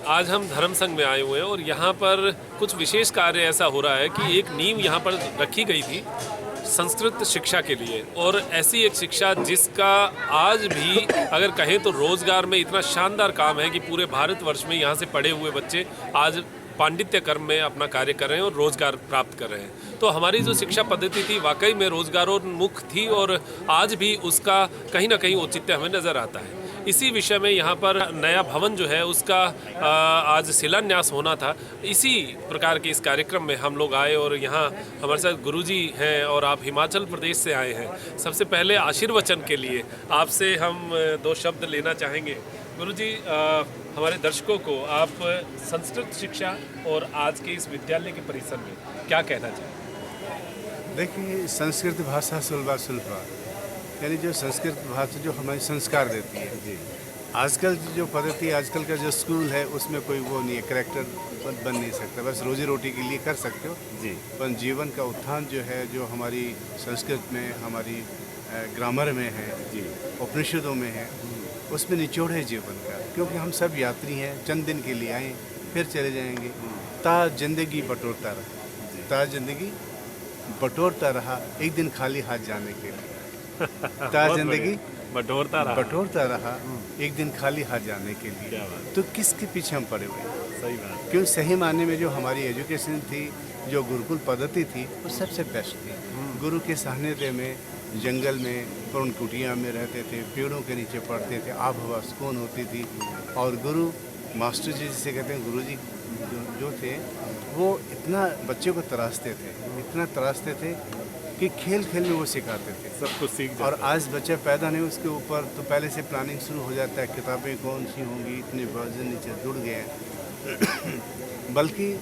आज हम धर्म संघ में आए हुए हैं और यहाँ पर कुछ विशेष कार्य ऐसा हो रहा है कि एक नींव यहाँ पर रखी गई थी संस्कृत शिक्षा के लिए, और ऐसी एक शिक्षा जिसका आज भी अगर कहें तो रोजगार में इतना शानदार काम है कि पूरे भारतवर्ष में यहाँ से पढ़े हुए बच्चे आज पांडित्य कर्म में अपना कार्य कर रहे हैं और रोजगार प्राप्त कर रहे हैं। तो हमारी जो शिक्षा पद्धति थी वाकई में रोजगारोन्मुख थी और आज भी उसका कहीं ना कहीं औचित्य हमें नज़र आता है। इसी विषय में यहाँ पर नया भवन जो है उसका आज शिलान्यास होना था। इसी प्रकार के इस कार्यक्रम में हम लोग आए और यहाँ हमारे साथ गुरुजी हैं और आप हिमाचल प्रदेश से आए हैं। सबसे पहले आशीर्वचन के लिए आपसे हम दो शब्द लेना चाहेंगे। गुरुजी, हमारे दर्शकों को आप संस्कृत शिक्षा और आज के इस विद्यालय के परिसर में क्या कहना चाहेंगे? देखिए, संस्कृत भाषा सुलभा सुलभा, यानी जो संस्कृत भाषा जो हमारी संस्कार देती है जी। आजकल जो पद्धति, आजकल का जो स्कूल है उसमें कोई वो नहीं है, करेक्टर बन नहीं सकता, बस रोजी रोटी के लिए कर सकते हो जी। पर जीवन का उत्थान जो है, जो हमारी संस्कृत में, हमारी ग्रामर में है जी, उपनिषदों में है, उसमें निचोड़ है जीवन का। क्योंकि हम सब यात्री हैं, चंद दिन के लिए आए फिर चले जाएंगे। ताज जिंदगी बटोरता रहा, ताज जिंदगी बटोरता रहा, एक दिन खाली हाथ जाने के लिए। ताज जिंदगी बटोरता रहा एक दिन खाली हाथ जाने के लिए। तो किसके पीछे हम पड़े हुए हैं? सही बात। क्यों सही मायने में जो हमारी एजुकेशन थी, जो गुरुकुल पद्धति थी, वो सबसे बेस्ट थी। गुरु के सानिध्य में, जंगल में, पूर्ण कुटिया में रहते थे, पेड़ों के नीचे पढ़ते थे, आब हवा सुकून होती थी। और गुरु मास्टर जी जिसे कहते हैं, गुरु जी जो थे वो इतना बच्चे को तराशते थे, इतना तराशते थे कि खेल खेल में वो सिखाते थे, सब कुछ सीख जाते। और आज बच्चे पैदा नहीं उसके ऊपर तो पहले से प्लानिंग शुरू हो जाता है, किताबें कौन सी होंगी, इतने वर्जन नीचे जुड़ गए हैं। बल्कि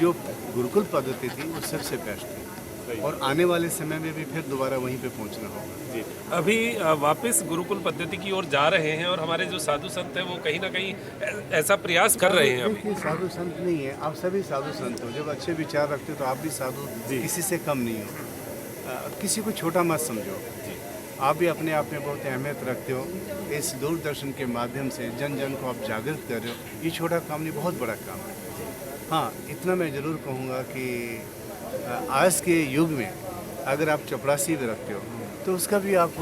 जो गुरुकुल पद्धति थी वो सबसे बेस्ट थी, और आने वाले समय में भी फिर दोबारा वहीं पे पहुंचना होगा जी। अभी वापस गुरुकुल पद्धति की ओर जा रहे हैं और हमारे जो साधु संत हैं वो कहीं ना कहीं ऐसा प्रयास कर रहे हैं। अभी साधु संत नहीं है, आप सभी साधु संत हो। जब अच्छे विचार रखते हो तो आप भी साधु, किसी से कम नहीं हो। किसी को छोटा मत समझो जी। आप भी अपने आप में बहुत अहमियत रखते हो। इस दूरदर्शन के माध्यम से जन जन को आप जागृत कर रहे हो, ये छोटा काम नहीं, बहुत बड़ा काम है। हाँ, इतना मैं ज़रूर कहूँगा कि आज के युग में अगर आप चपरासी भी रखते हो तो उसका भी आप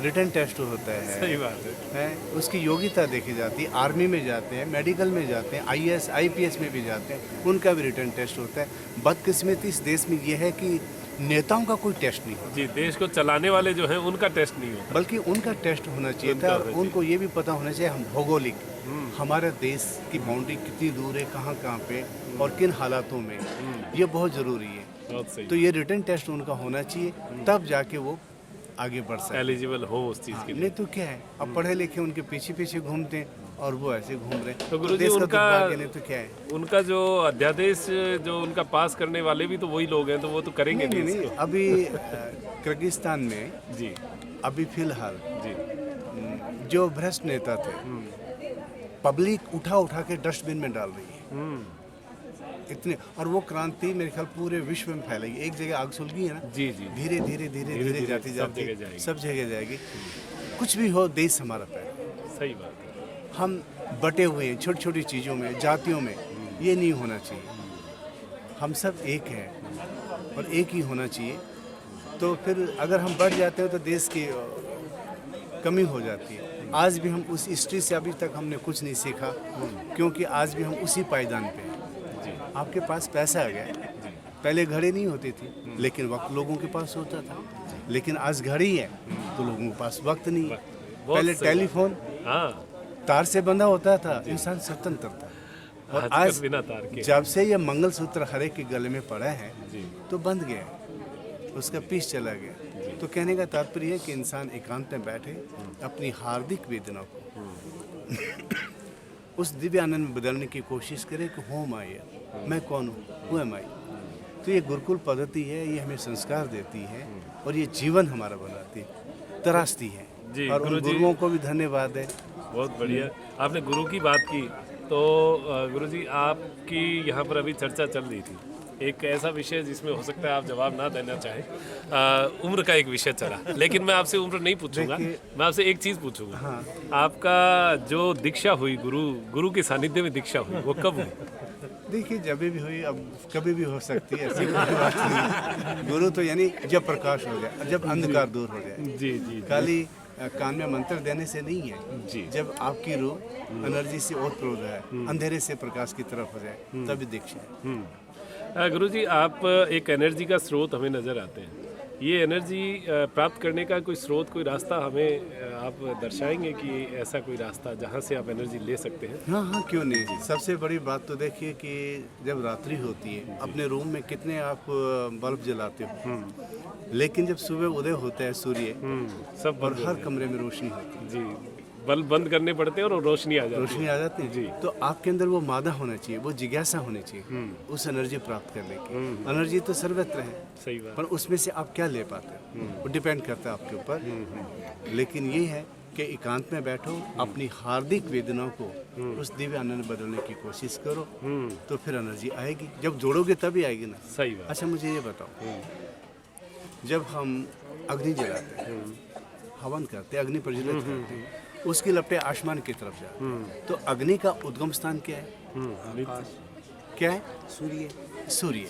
रिटन टेस्ट होता है। सही बात है। उसकी योग्यता देखी जाती है। आर्मी में जाते हैं, मेडिकल में जाते हैं, IAS IPS में भी जाते हैं, उनका भी रिटन टेस्ट होता है। बदकिस्मती इस देश में ये है कि नेताओं का कोई टेस्ट नहीं होता जी। देश को चलाने वाले जो हैं उनका टेस्ट नहीं होता, बल्कि उनका टेस्ट होना चाहिए था। और उनको ये भी पता होना चाहिए हम भौगोलिक, हमारे देश की बाउंड्री कितनी दूर है, कहाँ कहाँ पे और किन हालातों में, ये बहुत ज़रूरी है। बहुत सही। तो ये रिटन टेस्ट उनका होना चाहिए, तब जाके वो आगे बढ़ सकते, एलिजिबल हो उस चीज़ के लिए। नहीं तो क्या है, अब पढ़े लिखे उनके पीछे पीछे घूमते हैं और वो ऐसे घूम रहे हैं। तो गुरुजी, देश का उनका दुर्भाग्य नहीं तो क्या है। उनका जो अध्यादेश जो उनका पास करने वाले भी तो वही लोग हैं, तो वो तो करेंगे नहीं। अभी किर्गिस्तान में जी अभी फिलहाल जी जो भ्रष्ट नेता थे, पब्लिक उठा उठा के डस्टबिन में डाल रही है इतने, और वो क्रांति मेरे ख्याल पूरे विश्व में फैलेगी। एक जगह आग सुलगी है ना जी जी, धीरे धीरे धीरे धीरे जाती जाती सब जगह जाएगी। कुछ भी हो, देश हमारा पहले। सही बात है। हम बटे हुए हैं छोटी छोटी चीज़ों में, जातियों में, ये नहीं होना चाहिए। हम सब एक हैं और एक ही होना चाहिए। तो फिर अगर हम बढ़ जाते हैं तो देश की कमी हो जाती है। आज भी हम उस हिस्ट्री से अभी तक हमने कुछ नहीं सीखा, क्योंकि आज भी हम उसी पायदान पे हैं। आपके पास पैसा आ गया, पहले घड़ी नहीं होती थी लेकिन वक्त लोगों के पास होता था, लेकिन आज घड़ी है तो लोगों के पास वक्त नहीं है। पहले टेलीफोन तार से बंधा होता था, इंसान स्वतंत्र था, और आज बिना तार के जब से ये मंगलसूत्र हर एक के गले में पड़ा है तो बंध गया, उसका पीस चला गया। तो कहने का तात्पर्य है कि इंसान एकांत में बैठे अपनी हार्दिक वेदना को उस दिव्य आनंद में बदलने की कोशिश करे कि हो माया, मैं कौन हूँ, हु एम आई। तो ये गुरुकुल पद्धति है, ये हमें संस्कार देती है और ये जीवन हमारा बनाती है, तराशती है जी। और उन गुरुओं को भी धन्यवाद है। बहुत बढ़िया। आपने गुरु की बात की तो गुरुजी, आपकी यहाँ पर अभी चर्चा चल रही थी एक ऐसा विषय जिसमें हो सकता है आप जवाब ना देना चाहें। उम्र का एक विषय चला, लेकिन मैं आपसे उम्र नहीं पूछूंगा, मैं आपसे एक चीज़ पूछूंगा। हाँ। आपका जो दीक्षा हुई, गुरु के सानिध्य में दीक्षा हुई, वो कब हुई? देखिए, जब भी हुई, अब कभी भी हो सकती है, ऐसी कोई बात नहीं। गुरु तो यानी जब प्रकाश हो जाए, जब अंधकार दूर हो जाए। जी जी खाली कान में मंत्र देने से नहीं है जी। जब आपकी रूह एनर्जी से ओतप्रोत है, अंधेरे से प्रकाश की तरफ हो जाए, तभी दीक्षा है। गुरुजी, आप एक एनर्जी का स्रोत हमें नज़र आते हैं। ये एनर्जी प्राप्त करने का कोई स्रोत, कोई रास्ता हमें आप दर्शाएंगे कि ऐसा कोई रास्ता जहाँ से आप एनर्जी ले सकते हैं? हाँ हाँ, क्यों नहीं। सबसे बड़ी बात तो देखिए कि जब रात्रि होती है, अपने रूम में कितने आप बल्ब जलाते हो, लेकिन जब सुबह उदय होता है सूर्य, सब और हर कमरे में रोशनी होती है, जी, बल्ब बंद करने पड़ते हैं और रोशनी आ जाती है। रोशनी आ जाती है जी। तो आपके अंदर वो मादा होना चाहिए, वो जिज्ञासा होनी चाहिए उस एनर्जी प्राप्त करने की। एनर्जी तो सर्वत्र है, सही बात। पर उसमें से आप क्या ले पाते हो वो डिपेंड करता है आपके ऊपर। लेकिन ये है कि एकांत में बैठो, अपनी हार्दिक वेदनाओं को उस दिव्य आनंद में बदलने की कोशिश करो, तो फिर एनर्जी आएगी। जब जोड़ोगे तभी आएगी ना। सही बात। अच्छा, मुझे ये बताओ, जब हम अग्नि जलाते हैं, हवन करते हैं, अग्नि प्रज्वलित करते हैं, उसकी लपटें आसमान की तरफ जाती हैं, तो अग्नि का उद्गम स्थान क्या है? क्या है? सूर्य।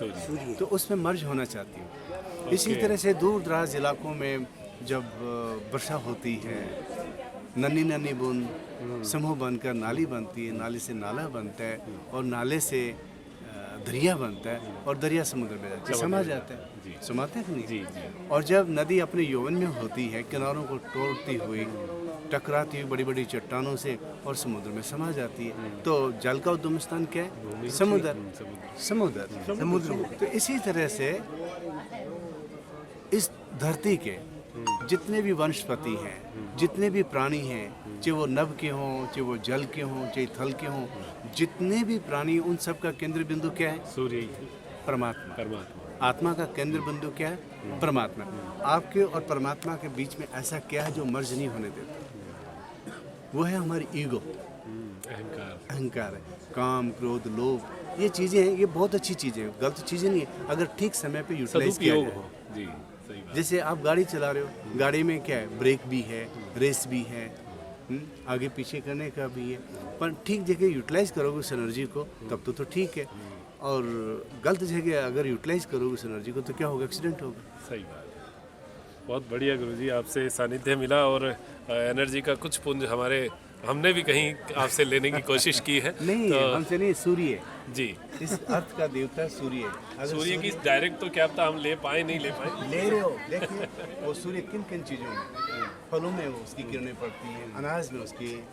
तो उसमें मर्ज होना चाहती हूँ। इसी तरह से दूर दराज इलाकों में जब वर्षा होती है, नन्ही नन्ही बूंद समूह बनकर नाली बनती है, नाली से नाला बनता है, और नाले से दरिया बनता है, और दरिया समुद्र में जाता है, समा जाता है। समाते हैं कि नहीं? जी। और जब नदी अपने यौवन में होती है, किनारों को तोड़ती हुई, टकराती हुई बड़ी बड़ी चट्टानों से, और समुद्र में समा जाती है, तो जल का उद्गम स्थान क्या है? समुद्र। तो इसी तरह से इस धरती के जितने भी वनस्पति हैं, जितने भी प्राणी हैं, चाहे वो नभ के हों, चाहे वो जल के हों, चाहे थल के हों, जितने भी प्राणी, उन सब का केंद्र बिंदु क्या है? सूर्य ही। परमात्मा। आत्मा का केंद्र बिंदु क्या है? परमात्मा। आपके और परमात्मा के बीच में ऐसा क्या है जो मर्ज नहीं होने देता? वो है हमारी ईगो, अहंकार है। काम, क्रोध, लोभ, ये चीज़ें हैं, ये बहुत अच्छी चीज़ें हैं, गलत चीज़ें नहीं है, अगर ठीक समय पे यूटिलाइज किया जाए। जी, सही बात। जैसे आप गाड़ी चला रहे हो, गाड़ी में क्या है? ब्रेक भी है, रेस भी है, आगे पीछे करने का भी है, पर ठीक जगह यूटिलाइज करोगे उस एनर्जी को, तब तो ठीक है। और गलत जगह अगर यूटिलाइज करोगे उस एनर्जी को, तो क्या होगा? एक्सीडेंट होगा। सही बात है। बहुत बढ़िया गुरुजी, आपसे सानिध्य मिला, और एनर्जी का कुछ पुंज हमने भी कहीं आपसे लेने की कोशिश की है। नहीं, तो हमसे नहीं, सूर्य जी, इस अर्थ का देवता सूर्य है। अगर सूर्य की डायरेक्ट तो क्या पता हम ले पाए नहीं ले पाए। ले रहे हो, देखिए वो सूर्य किन किन चीज़ों में, फलों में वो उसकी किरणें पड़ती हैं, अनाज में उसकी,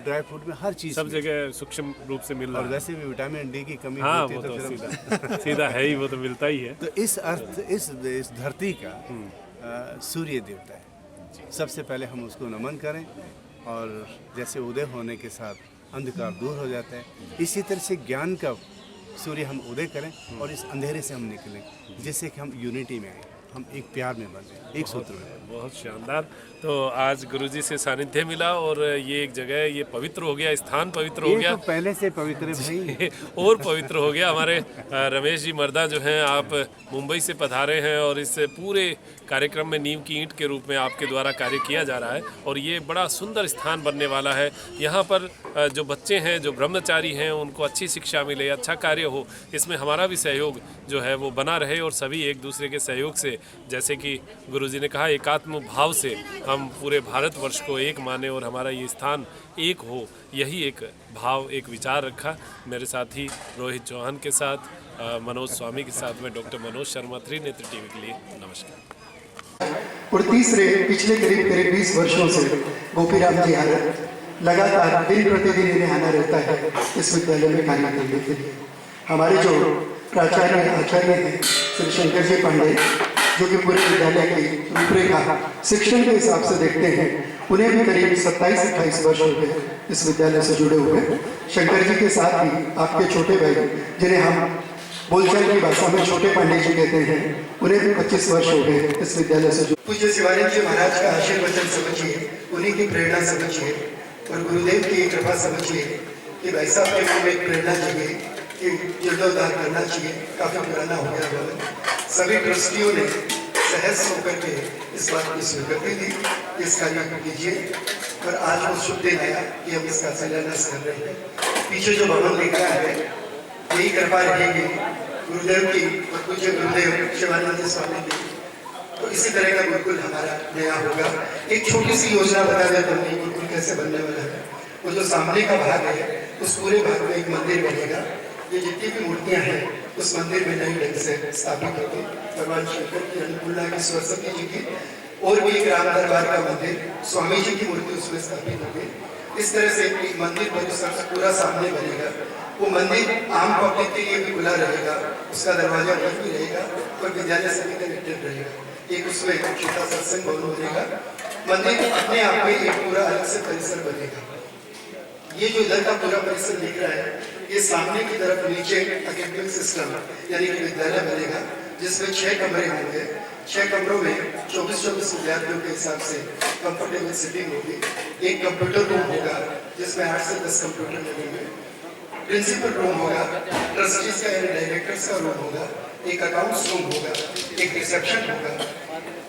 ड्राई फ्रूट में, हर चीज़ सब में। जगह सूक्ष्म रूप से मिल रहा और है। वैसे भी विटामिन डी की कमी हाँ, होती वो है, तो फिर सीधा सीधा है ही, वो तो मिलता ही है। तो इस अर्थ, इस धरती का सूर्य देवता है। सबसे पहले हम उसको नमन करें, और जैसे उदय होने के साथ अंधकार दूर हो जाता है, इसी तरह से ज्ञान का सूर्य हम उदय करें, और इस अंधेरे से हम निकलें, जिससे कि हम यूनिटी में आए, हम एक प्यार में बन जाए, एक सूत्र में बन। बहुत शानदार। तो आज गुरुजी से सानिध्य मिला, और ये एक जगह, ये पवित्र हो गया, स्थान पवित्र हो गया, तो पहले से पवित्र है भाई। और पवित्र हो गया। हमारे रमेश जी मर्दा जो हैं, आप मुंबई से पधारे हैं, और इस पूरे कार्यक्रम में नीम की ईंट के रूप में आपके द्वारा कार्य किया जा रहा है, और ये बड़ा सुंदर स्थान बनने वाला है। यहाँ पर जो बच्चे हैं, जो ब्रह्मचारी हैं, उनको अच्छी शिक्षा मिले, अच्छा कार्य हो, इसमें हमारा भी सहयोग जो है वो बना रहे, और सभी एक दूसरे के सहयोग से, जैसे कि गुरुजी ने कहा, एकात्म भाव से हम पूरे भारतवर्ष को एक माने, और हमारा ये स्थान एक हो, यही एक भाव, एक विचार रखा। मेरे साथी रोहित चौहान के साथ, मनोज स्वामी के साथ में डॉक्टर मनोज शर्मा, त्रिनेत्र टीवी के लिए नमस्कार। और तीसरे, पिछले करीब 20 वर्षों से गोपीराम जी आनंद लगातार दिन प्रतिदिन इन्हें आना रहता है इस विद्यालय में कार्य करने के लिए। हमारे जो आचार्य हैं श्री शंकर जी पांडे, जो कि पूरे विद्यालय की रूपरेखा शिक्षण के हिसाब से देखते हैं, उन्हें भी करीब 27-28 वर्ष हो गए इस विद्यालय से जुड़े हुए। शंकर जी के साथ ही आपके छोटे भाई, जिन्हें हम बोलचाल की भाषा में छोटे पांडे जी कहते हैं, उन्हें भी 25 वर्ष हो गए इस विद्यालय से। पूज्य शिवानंद जी महाराज का आशीर्वचन समझिए, उन्हीं की प्रेरणा समझिए, और गुरुदेव की कृपा समझिए कि भाई साहब के मन में एक प्रेरणा जगी कि जीर्णोद्धार करना चाहिए, काफी पुराना हो गया भवन। सभी ट्रस्टियों ने सहज होकर के इस बात की स्वीकृति दी कि इस कार्य को कीजिए और आज वो शुभ दिन आया कि हम इसका शिलान्यास कर रहे हैं। पीछे जो भवन दिख रहा है यही कृपा रहेगी गुरुदेव की और पूज्य गुरुदेव शिवानंद स्वामी की, तो इसी तरह का गुरुकुल हमारा नया होगा। एक छोटी सी योजना बता देता हूँ गुरुकुल कैसे बनने वाला है। वो जो सामने का भाग है उस पूरे भाग में एक मंदिर बनेगा। ये जितनी भी मूर्तियां हैं उस मंदिर में नई ढंग से स्थापित होगी। भगवान शंकर की, अन्नपूर्णा की, सरस्वती जी की, और भी एक राम दरबार का मंदिर, स्वामी जी की मूर्ति उसमें स्थापित होगी। इस तरह से एक मंदिर परिसर पूरा सामने बनेगा। वो मंदिर आम पब्लिक के लिए भी खुला रहेगा, उसका दरवाजा बंद भी रहेगा और विद्यालय से भी कनेक्टेड रहेगा। एक उसमें छोटा सत्संग भवन बनेगा। मंदिर अपने आप में एक पूरा अलग से परिसर बनेगा। ये जो इधर का पूरा परिसर दिख रहा है, ये सामने की तरफ नीचे एकेडमिक सिस्टम यानी कि विद्यालय बनेगा, जिसमें 6 कमरे होंगे। 6 कमरों में 24-24 विद्यार्थियों के हिसाब से कंफर्टेबल सिटिंग होगी। एक कंप्यूटर रूम होगा जिसमें 8 से 10 कंप्यूटर लगेंगे। प्रिंसिपल रूम होगा, ट्रस्टीज का यानी डायरेक्टर्स का रूम होगा, एक अकाउंट्स रूम होगा, एक रिसेप्शन होगा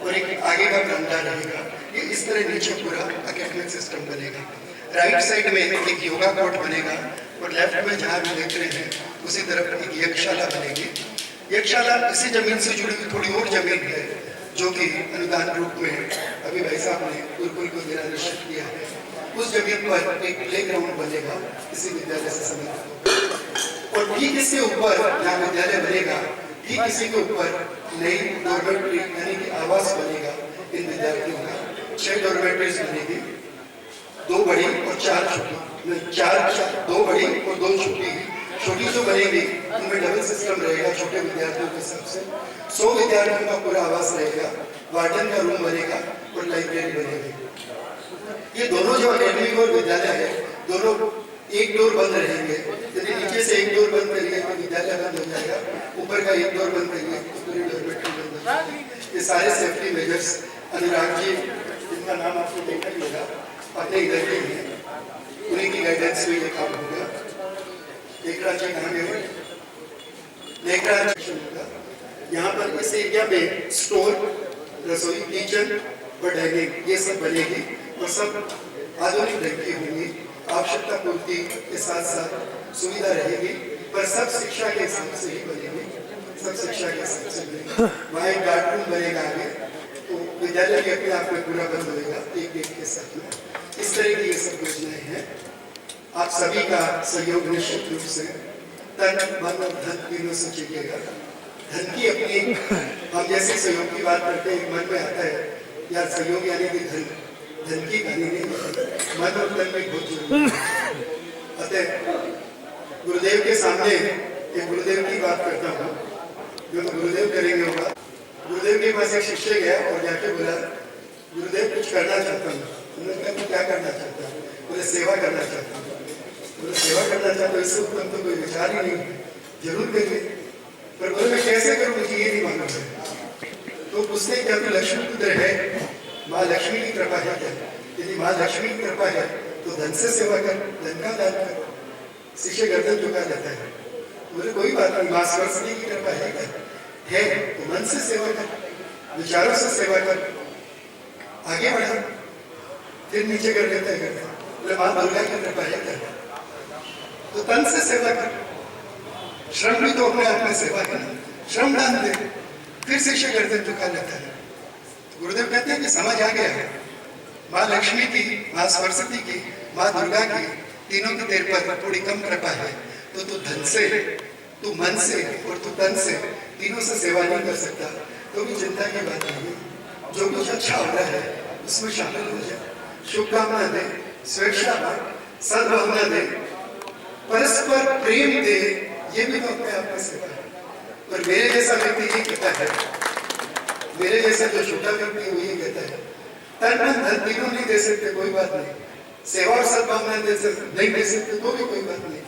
और एक आगे का बरामदा रहेगा। ये इस तरह नीचे पूरा एकेडमिक सिस्टम बनेगा। राइट साइड में एक योगा कोर्ट बनेगा और लेफ्ट में जहाँ भी देख रहे हैं उसी तरफ एक यज्ञशाला बनेगी। यज्ञशाला इसी जमीन से जुड़ी हुई थोड़ी और जमीन है जो कि अनुदान रूप में अभी भाई साहब ने गुरुकुल को देना निश्चित किया है। उस जमीन पर एक प्ले ग्राउंड बनेगा इसी विद्यालय से संबंधित। और ठीक इसके ऊपर जहाँ विद्यालय बनेगा, ठीक इसी के ऊपर नई डॉर्मेट्री यानी कि आवास बनेगा इन विद्यार्थियों का। 6 डॉर्मेट्रीज बनेगी, 2 बड़ी और 4 छोटी। 2 बड़ी और 2 छोटी। छोटी जो बनेगी उनमें डबल सिस्टम रहेगा छोटे विद्यार्थियों के हिसाब से। 100 विद्यार्थियों का पूरा आवास रहेगा, वार्डन का रूम बनेगा और लाइब्रेरी बनेगी। ये दोनों जो अकेडमिक और विद्यालय है, दोनों एक डोर बंद रहेंगे। यदि नीचे से एक डोर बंद करिए तो विद्यालय बंद हो जाएगा, ऊपर का एक डोर बंद करिए तो पूरी डॉर्मेट्री बंद हो जाएगी। ये सारे सेफ्टी मेजर्स अनुराग जी, जिनका नाम आपको देखा ही होगा, अपने इधर के हैं, उन्हीं की गाइडेंस में ये काम होगा। लेखराज जी कहाँ गए? लेखराज होगा। यहाँ पर इस एरिया में स्टोर, रसोई, किचन और डाइनिंग ये सब बनेगी और सब आधुनिक ढंग की होंगी। आवश्यकता पूर्ति के साथ साथ सुविधा रहेगी, पर सब शिक्षा के हिसाब से ही बनेगी। सब शिक्षा के हिसाब से बनेगी। वहाँ एक गार्ड रूम बनेगा आगे, तो विद्यालय भी अपने आप में पूरा बंद होगा एक गेट के साथ में। इस तरह की ये सब योजनाएं हैं। आप सभी का सहयोग निश्चित रूप से तन, मन और धन तीनों से चाहिएगा। धन की अपनी, हम जैसे सहयोग की बात करते हैं मन में आता है यार सहयोग यानी कि धन की कहानी नहीं, मन और तन में बहुत जरूरी है। अतः गुरुदेव के सामने एक गुरुदेव की बात करता हूँ, जो तो गुरुदेव करेंगे होगा। गुरुदेव के पास एक शिष्य गया और जाके बोला, गुरुदेव कुछ करना चाहता हूँ। उन्होंने कहा क्या करना चाहता हूँ? बोले सेवा करना चाहता हूँ। बोले सेवा करना चाहता हूँ, इससे उत्तम तो कोई विचार ही नहीं। जरूर करिए, पर बोले मैं कैसे करूँ, मुझे ये नहीं मालूम है। तो उसने क्या तो लक्ष्मी पुत्र है, माँ लक्ष्मी की कृपा है क्या? यदि माँ लक्ष्मी की कृपा है तो धन से सेवा कर, धन का दान कर। शिष्य गर्दन झुका जाता है। बोले कोई बात नहीं, माँ सरस्वती की कृपा है क्या? है तो मन से सेवा कर, विचारों से सेवा कर, आगे बढ़ा। फिर नीचे कर लेता है गर्दन। बोले माँ दुर्गा की कृपा है क्या? तो तन से सेवा कर। श्रम भी तो अपने आप में सेवा है ना, श्रम दान दे। फिर शिष्य गर्दन झुका लेता है। गुरुदेव कहते हैं कि समझ आ गया है, माँ लक्ष्मी की, माँ सरस्वती की, माँ दुर्गा की, तीनों की तेरे पर थोड़ी कम कृपा है, तो तू धन से, तू मन से और तू तन से तीनों से सेवा नहीं कर सकता। तो भी चिंता की बात नहीं है, जो कुछ अच्छा हो रहा है उसमें शामिल हो जाए। शुभकामना दे, स्वेच्छा बांट, सद्भावना दे, परस्पर प्रेम दे, ये भी तो अपने आप में सेवा है। और मेरे जैसा व्यक्ति ये कहता है, मेरे जैसा जो छोटा व्यक्ति है वो ये कहता है, तन मन धन तीनों नहीं दे सकते कोई बात नहीं, सेवा और सद्भावना नहीं दे सकते तो भी कोई बात नहीं।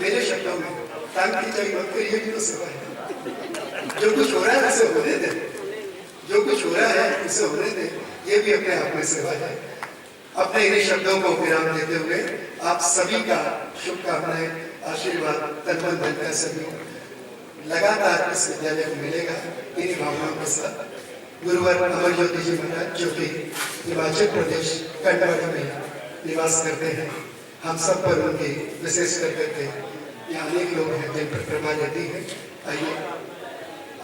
मेरे शब्दों में तान की चाहिए मत कर, ये भी तो सेवा है। जो कुछ हो रहा है उसे होने दे, जो कुछ हो रहा है उसे होने दे, ये भी अपने आप में सेवा है। अपने इन्हीं शब्दों को विराम देते हुए आप सभी का शुभकामनाएं आशीर्वाद तन मन धन का सहयोग लगातार इस विद्यालय को मिलेगा। इन्हीं भावनाओं के साथ गुरुवर अमरज्योति जी महाराज, जो कि हिमाचल प्रदेश कंटक में निवास करते हैं, हम सब पर उनके विशेष करके यहाँ अनेक लोग हैं जिन पर कृपा रहती है। आइए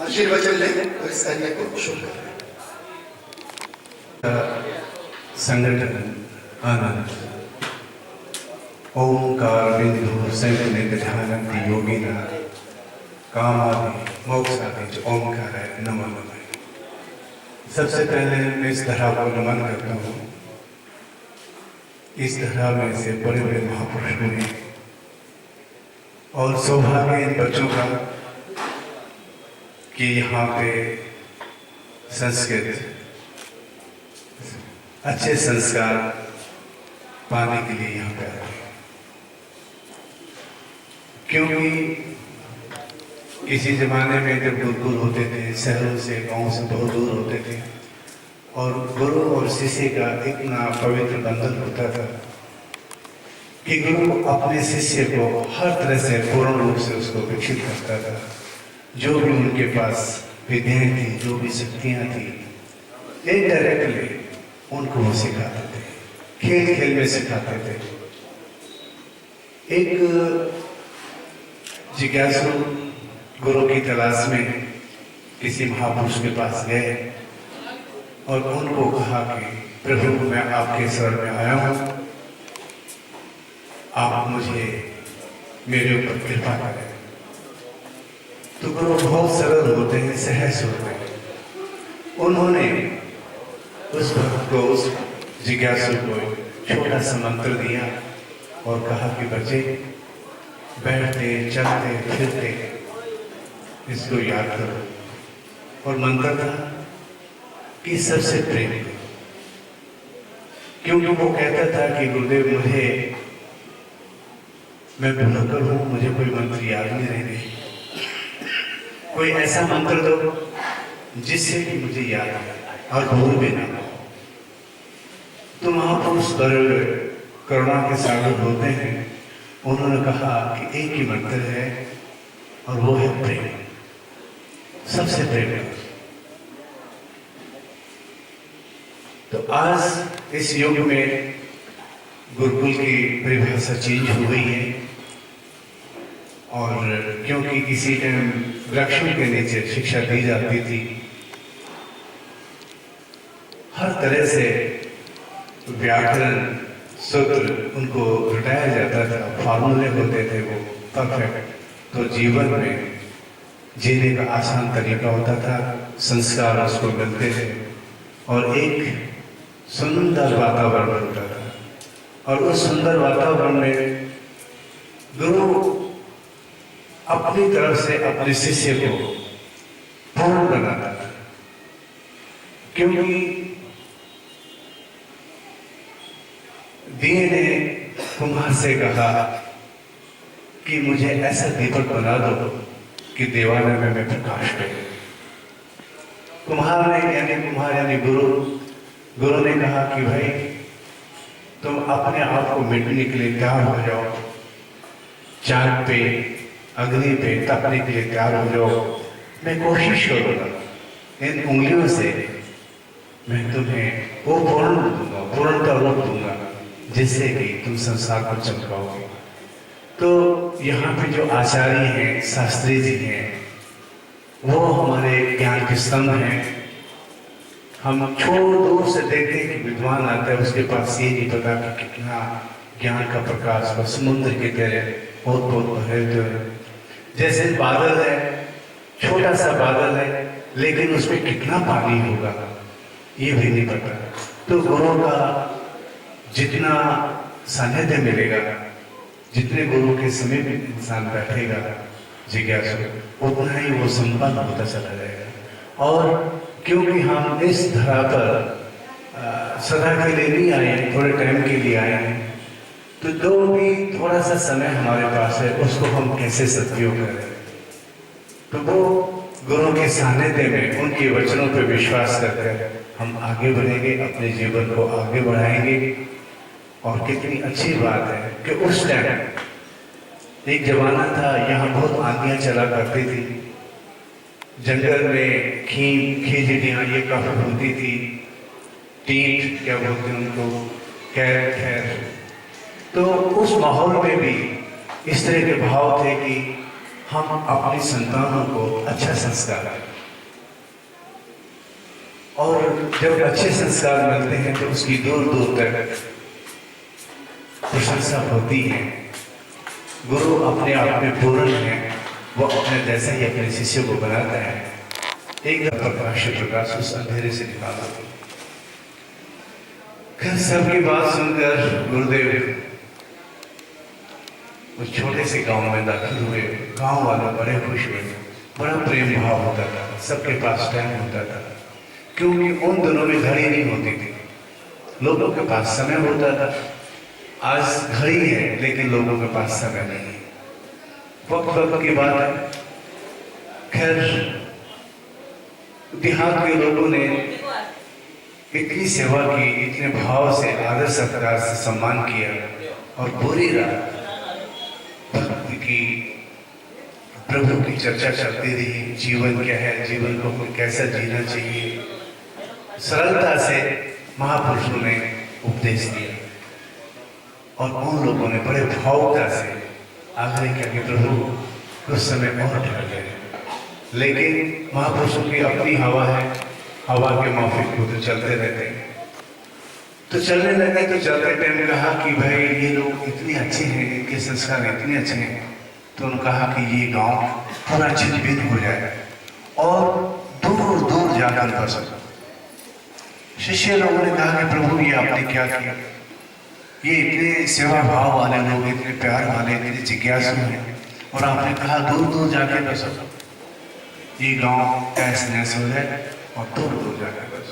आशीर्वचन लें और इस कार्य को शुरू करें। संगठन आनंद ओंकार बिंदु संगठन ध्यान योगिना कामादि मोक्षादि जो ओंकार है नमो नमः। सबसे पहले मैं इस धरा को नमन करता हूँ। इस धरा में से बड़े बड़े महापुरुष हुए और सौभाग्य इन बच्चों का कि यहाँ पे संस्कृत अच्छे संस्कार पाने के लिए यहाँ पे आए, क्योंकि किसी जमाने में जब गुरुकुल होते थे शहरों से गांव से बहुत दूर होते थे और गुरु और शिष्य का इतना पवित्र बंधन होता था कि गुरु अपने शिष्य को हर तरह से पूर्ण रूप से उसको विकसित करता था। जो भी उनके पास विद्याएं थी, जो भी शक्तियां थी, इनडायरेक्टली उनको वो सिखाते थे, खेल खेल में सिखाते थे। एक जिज्ञासु गुरु की तलाश में किसी महापुरुष के पास गए और उनको कहा कि प्रभु मैं आपके शरण में आया हूँ, आप मुझे मेरे ऊपर कृपा करें। तो गुरु बहुत सरल होते हैं, सहज होते हैं। उन्होंने उस भक्त को, उस जिज्ञासु को छोटा सा मंत्र दिया और कहा कि बच्चे बैठते चलते फिरते इसको याद करो। और मंत्र था कि सबसे प्रेम, क्योंकि वो कहता था कि गुरुदेव मुझे, मैं भुलक्कड़ हूँ, मुझे कोई मंत्र याद नहीं रहने, कोई ऐसा मंत्र दो जिससे कि मुझे याद आए और भूल भी ना हो। तो महापुरुष करुणा के सागर होते हैं, उन्होंने कहा कि एक ही मंत्र है और वो है प्रेम, सबसे प्रेम। तो आज इस युग में गुरुकुल की परिभाषा चेंज हो गई है और क्योंकि किसी टाइम वृक्षों के नीचे शिक्षा दी जाती थी, हर तरह से व्याकरण सूत्र उनको रटाया जाता था, फॉर्मूले होते थे वो परफेक्ट। तो जीवन में जीने का आसान तरीका होता था, संस्कार उसको मिलते थे और एक सुंदर वातावरण होता था। और उस सुंदर वातावरण में गुरु अपनी तरफ से अपने शिष्य को पूर्ण बनाता था, क्योंकि दिए ने कुम्हार से कहा कि मुझे ऐसा दीपक बना दो कि दीवाने में प्रकाश करे। कुम्हार यानी गुरु ने कहा कि भाई तुम अपने आप को मिटने के लिए तैयार हो जाओ, चांद पे अग्नि पे तपने के लिए तैयार हो जाओ। मैं कोशिश करूंगा इन उंगलियों से मैं तुम्हें वो पूर्णता रूप दूंगा जिससे कि तुम संसार पर चमकाओगे। तो यहाँ पे जो आचार्य हैं, शास्त्री जी हैं, वो हमारे ज्ञान के स्तंभ हैं। हम दूर से देखते हैं कि विद्वान आता है, उसके पास ये नहीं पता कि कितना ज्ञान का प्रकाश और समुद्र की तरह बहुत भरे हुए हैं। जैसे बादल है, छोटा सा बादल है, लेकिन उसमें कितना पानी होगा ये भी नहीं पता। तो गुरु का जितना सानिध्य मिलेगा, जितने गुरु के समीप इंसान बैठेगा जिज्ञासु, उतना ही वो संपन्न होता चला जाएगा। और क्योंकि हम इस धरा पर सदा के लिए नहीं आए हैं, थोड़े टाइम के लिए आए हैं, तो जो भी थोड़ा सा समय हमारे पास है उसको हम कैसे सदुपयोग करें। तो वो गुरु के सानिध्य में, उनके वचनों पर विश्वास करके हम आगे बढ़ेंगे, अपने जीवन को आगे बढ़ाएंगे। और कितनी अच्छी बात है कि उस टाइम एक जमाना था यहाँ बहुत आंधियाँ चला करती थी, जंगल में खींचड़ियाँ ये काफ़ी होती थी, टींट क्या बोलते हैं उनको, खैर। तो उस माहौल में भी इस तरह के भाव थे कि हम अपनी संतानों को अच्छा संस्कार दें, और जब अच्छे संस्कार मिलते हैं तो उसकी दूर दूर तक प्रशंसा होती है। गुरु अपने आप में पूर्ण है, वो अपने जैसा ही अपने शिष्य को बनाता है। एक प्रकाश उस अंधेरे से निकाला। फिर सबकी बात सुनकर गुरुदेव उस छोटे से गांव में दाखिल हुए। गांव वाले बड़े खुश हुए, बड़ा प्रेम भाव होता था, सबके पास टाइम होता था, क्योंकि उन दिनों में घड़ी नहीं होती थी, लोगों के पास समय होता था। आज घड़ी है लेकिन लोगों के पास समय नहीं है, वक्त की बात है। खैर देहात के लोगों ने इतनी सेवा की, इतने भाव से, आदर सत्कार से सम्मान किया, और पूरी रात भक्ति की, प्रभु की चर्चा चलती रही। जीवन क्या है, जीवन को कैसा जीना चाहिए, सरलता से महापुरुषों ने उपदेश दिया, और उन लोगों ने बड़े भावुकता से आग्रह किया कि प्रभु कुछ समय और ठहर गए। लेकिन महापुरुषों की अपनी हवा है, हवा के माफिक वो तो चलते रहते हैं। तो चलने लगे तो चलते टाइम कहा कि भाई ये लोग इतने अच्छे हैं, इनके संस्कार इतने अच्छे हैं, तो उन्होंने कहा कि ये गांव पूरा छिन्न हो जाए और दूर दूर जाकर बस। शिष्य लोगों ने कहा कि प्रभु ये आपने क्या किया, ये इतने सेवा भाव वाले लोग, इतने प्यार वाले, इतने जिज्ञासु हैं, और आपने कहा दूर दूर जाके बस, ये गांव तहस नहस हो जाए और दूर दूर जाके बस।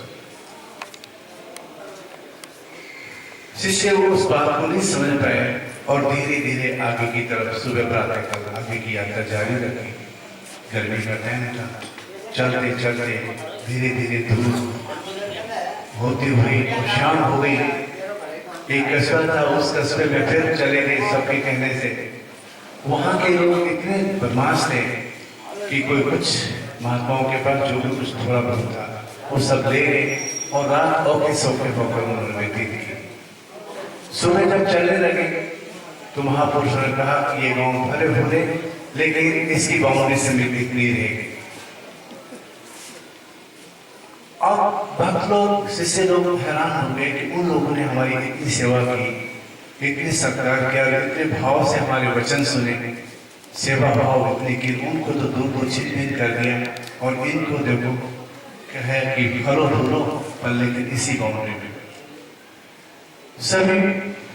शिष्य वो उस बात को नहीं समझ पाए और धीरे धीरे आगे की तरफ सुबह प्रातः काल आगे की यात्रा जारी रखी। गर्मी का टाइम था, चलते चलते धीरे धीरे दूर होती हुई शाम हो गई। एक कस्बा था, उस कस्बे में फिर चले गए सबके कहने से। वहाँ के लोग इतने बदमाश थे कि कोई कुछ महात्माओं के पास जो भी कुछ थोड़ा बहुत था वो सब ले गए, और रात औके सौके होकर उन्होंने व्यतीत की। सुबह जब चलने लगे तो महापुरुषों ने कहा कि ये गांव भले भले, लेकिन इसकी बाउंड्री समिति इतनी रहेगी। अब भक्त लोग, शिष्य लोग हैरान हो गए कि उन लोगों ने हमारी इतनी सेवा की, इतने सत्कार किया, इतने भाव से हमारे वचन सुने, सेवा भाव इतने की, उनको तो दूर दूर छिन्न कर दिया, और इनको देखो क्या है कि फलो फूलो पर, लेकिन इसी बाउंड्री में। सभी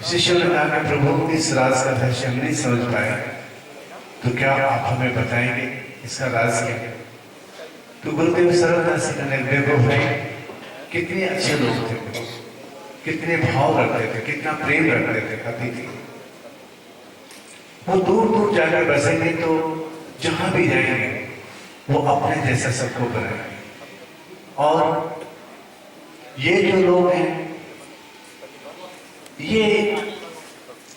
शिष्यों ने कहा कि प्रभु इस राज का रहस्य हम नहीं समझ पाए, तो क्या आप हमें बताएंगे इसका राज क्या है? तो गुरुदेव सरलता से कहने, देखो भाई कितने अच्छे लोग थे, कितने भाव रखते थे, कितना प्रेम रखते थे अतिथि। वो दूर दूर जाकर बसेंगे तो जहां भी जाएंगे वो अपने जैसा सबको बनाएंगे, और ये जो लोग हैं ये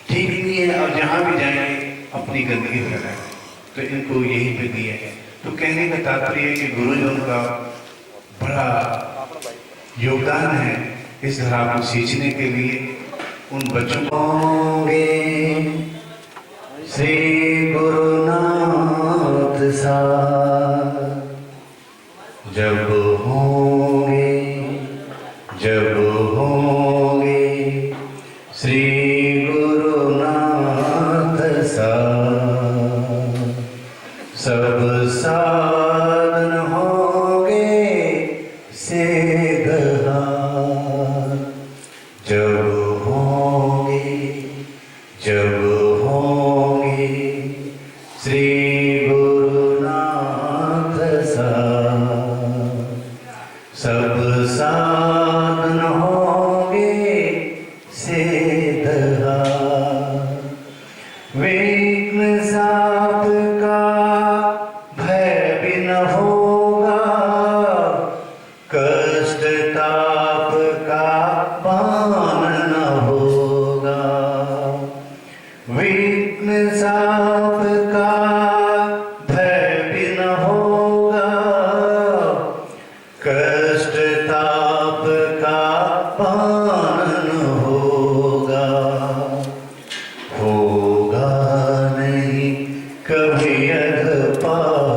ठीक नहीं है, और जहां भी जाएंगे अपनी गंदगी फैलाएं, तो इनको यही पे दिया है। तो कहने का तात्पर्य है कि गुरुजनों का बड़ा योगदान है इस धरा को सींचने के लिए। उन बच्चों को श्री गुरुनाथ सा जब होंगे श्री गुरुनाथ सा, सब साधन होंगे सिद्धहा। जब होंगे श्री गुरुनाथ सा, सब साधन होंगे सिद्धहा। विघ्न साप का भय भी न होगा, कष्ट ताप का बाण न होगा। विघ्न साप कभी अधपार,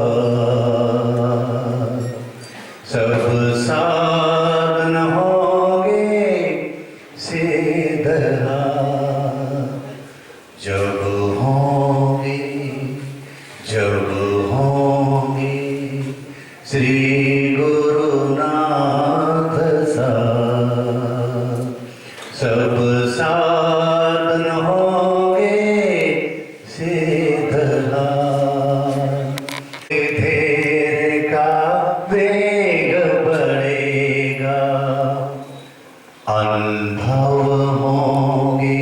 सब साधन होंगे सीधा, जब होंगे श्री गुरुनाथ सा, सब साधन होंगे सीधा, धीरे का वेग बढ़ेगा, अनुभव होंगे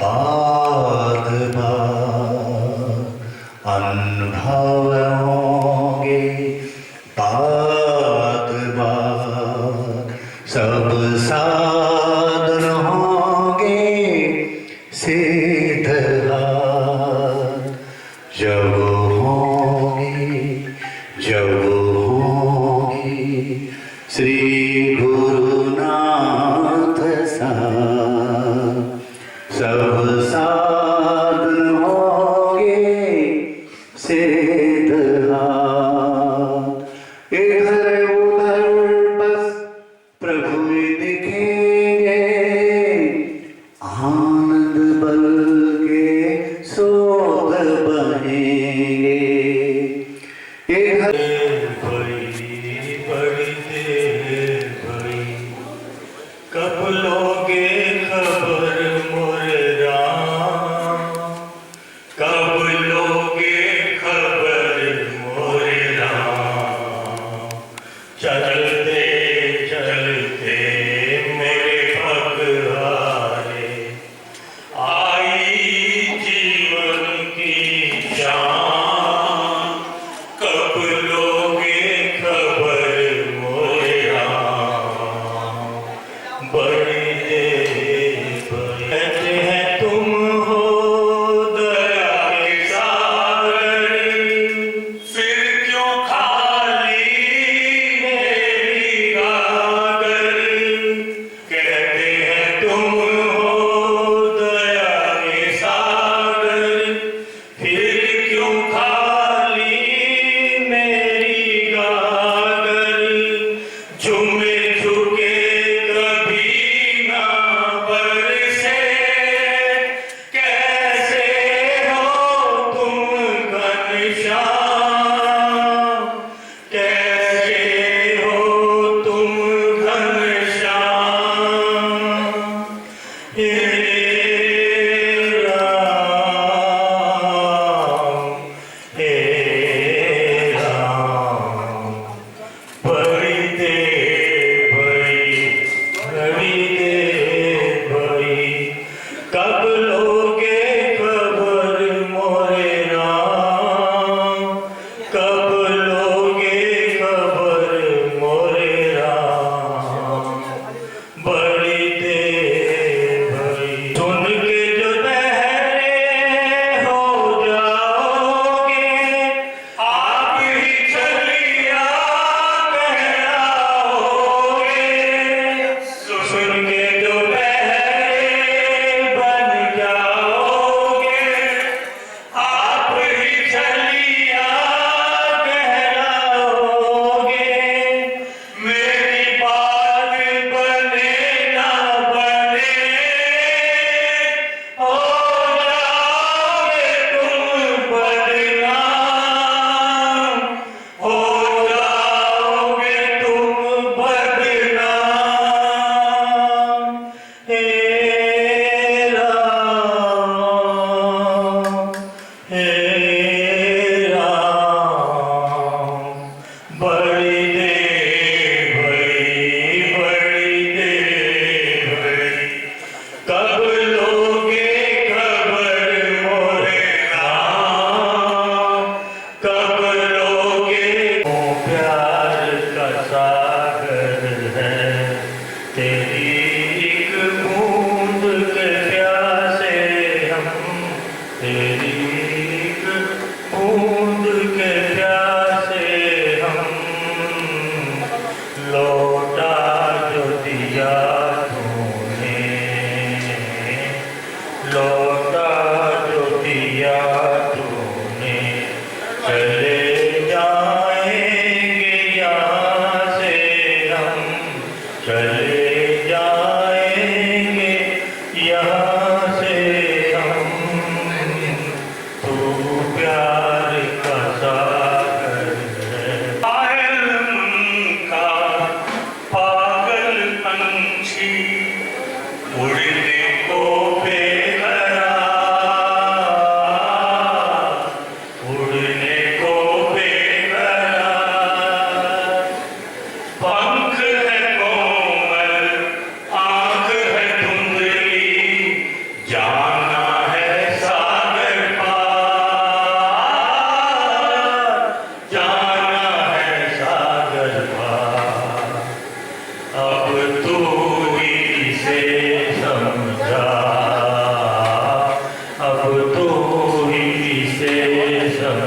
बात बात, अनुभव होंगे बात बात, सब साधन होंगे सीधा, जब होंगे श्री गुरुनाथ सा, सब साधन होंगे सीधा, इधर उधर बस प्रभु दिखेंगे, आनंद बल के सोग बनेंगे, इधर कब लोगे खबर मोर राम, कब लोगे खबर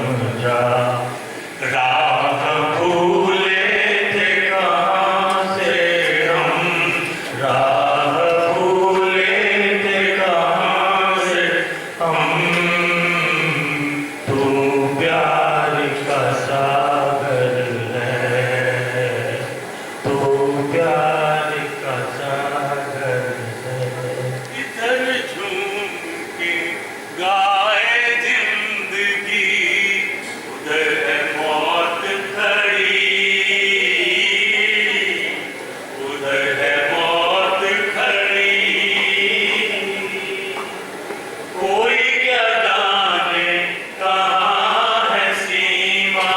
मुझा राह भूले थे कहाँ से हम, राह भूले थे कहाँ से हम, तू प्यार का सागर है, तू प्यार का सागर है। इधर झूम के गाए जिंदगी, उधर है मौत खड़ी, उधर है मौत खड़ी। कोई क्या जाने कहाँ है सीमा,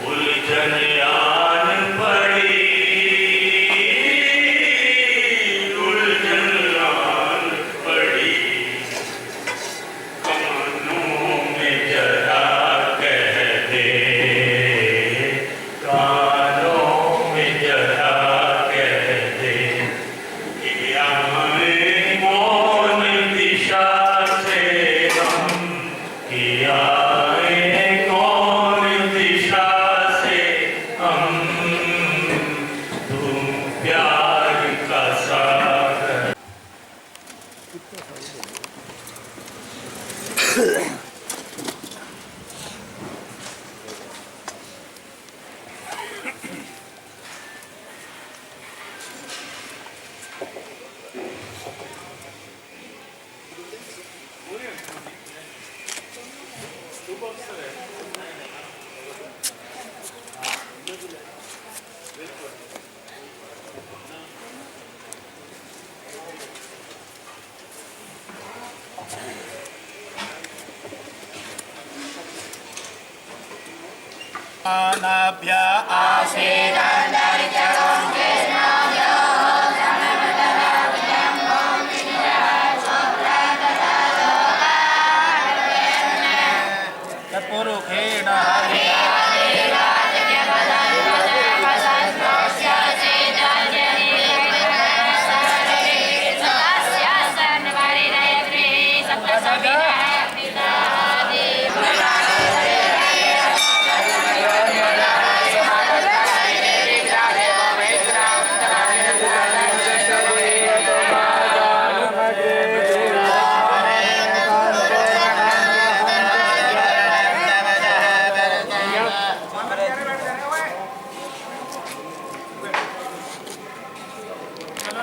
उलझन आन पड़ी, उलझन आन पड़ी। कानों में जरा कह दे, कानों में जरा कह दे, कि आए कौन दिशा से हम, कि आए कौन दिशा से हम, तुम प्यार का सागर। अनाभ्य आसेदाना